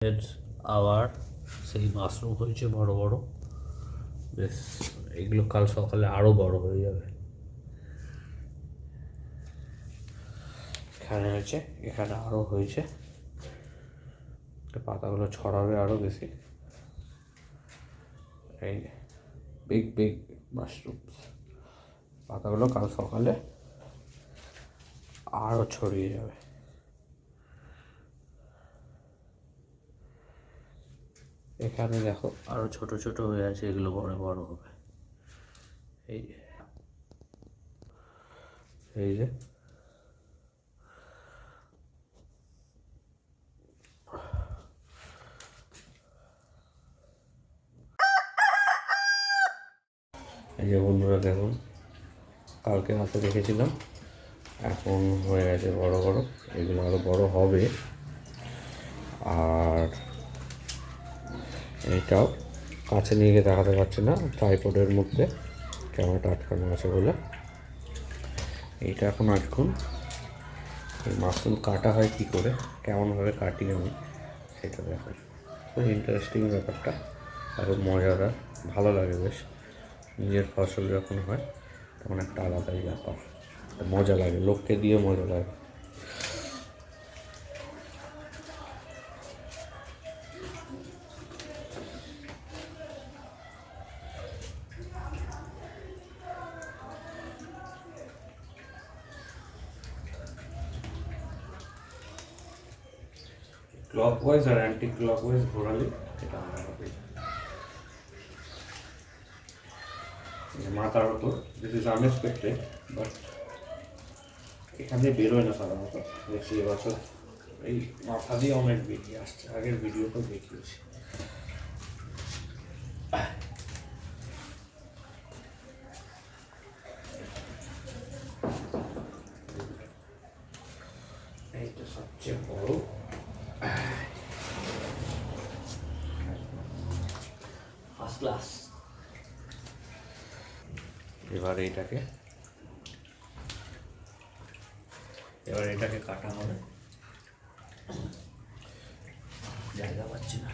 এর আবার সেই মাশরুম হয়েছে বড় বড়, বেশ এগুলো কাল সকালে আরও বড় হয়ে যাবে। এখানে হয়েছে, এখানে আরও হয়েছে, পাতাগুলো ছড়াবে আরও বেশি। এই বিগ বিগ মাশরুম, পাতাগুলো কাল সকালে আরও ছড়িয়ে যাবে। এখানে দেখো আরও ছোট ছোট হয়ে আছে, এগুলো বড় বড় হবে। এই এই যে এই যে বন্ধুরা দেখুন, কালকে রাতে রেখেছিলাম, এখন হয়ে গেছে বড় বড়, এগুলো আরও বড় হবে। আর এইটাও কাছে নিয়ে গিয়ে দেখাতে পারছি না, ট্রাইপডের মধ্যে ক্যামেরাটা আটকানো আছে বলে। এইটা এখন আটকুন। এই মাশরুম কাটা হয় কী করে, কেমনভাবে কাটি আমি, সেটা দেখার খুব ইন্টারেস্টিং ব্যাপারটা, আরও মজাদার, ভালো লাগে বেশ। নিজের ফসল যখন হয় তখন একটা আলাদাই ব্যাপার, মজা লাগে, লোককে দিয়ে মজা লাগে। ক্লকওয়াইজ আর অ্যান্টি ক্লকওয়াইজ ঘোরালে এটা আলাদা হবে। মাথার ওপর, দিস ইজ আনএক্সপেক্টেড, বাট এখানে বেরোয় না সাধারণত। দেখছি এবছর এই মাথা দিয়ে অনেক বেরিয়ে আসছে, আগের ভিডিওতেও দেখিয়েছি। এইটা সবচেয়ে বড়, ফার্স্ট ক্লাস। এবার এটাকে কাটা হবে, জায়গা পাচ্ছি না।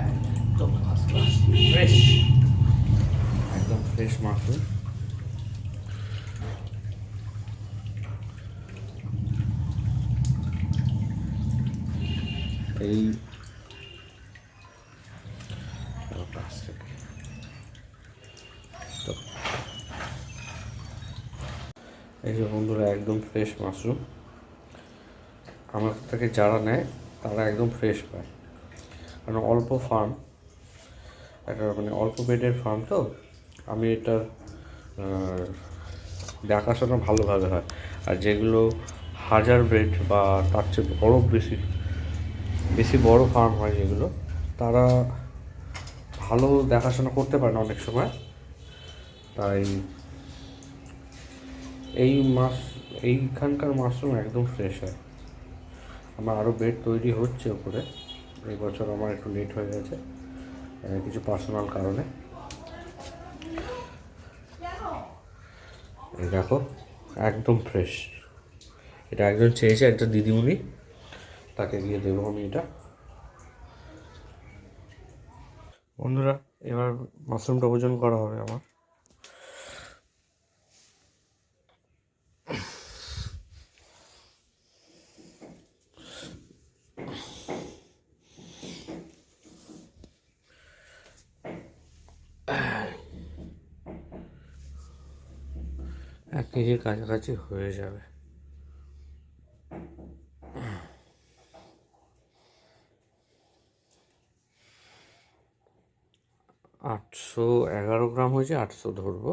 একদম ফার্স্ট ক্লাস, ফ্রেশ, একদম ফ্রেশ মাশরুম। এই কাছ থেকে তো এই যে বন্ধুরা, একদম ফ্রেশ মাশরুম। আমার থেকে যারা নেয় তারা একদম ফ্রেশ পায়, কারণ অল্প ফার্ম, একটা মানে অল্প বেডের ফার্ম, তো আমি এটার দেখাশোনা ভালোভাবে হয়। আর যেগুলো 1000 বেড বা তার চেয়ে বড় বেশি বেশি বড় ফার্ম হয় যেগুলো, তারা ভালো দেখাশোনা করতে পারে না অনেক সময়। তাই এইখানকার মাশরুম একদম ফ্রেশ হয়। আমার আরও বেড তৈরি হচ্ছে ওপরে, এই বছর আমার একটু লেট হয়ে গেছে কিছু পার্সোনাল কারণে। এই দেখো একদম ফ্রেশ। এটা একজন চেয়েছে, একটা দিদিমণি, তাকে দিয়ে দেবো আমি এটা। বন্ধুরা, এবার মাশরুমটা ওজন করা হবে আমার। এক কেজির কাছাকাছি হয়ে যাবে। 811 গ্রাম হয়েছে, 800 ধরবো।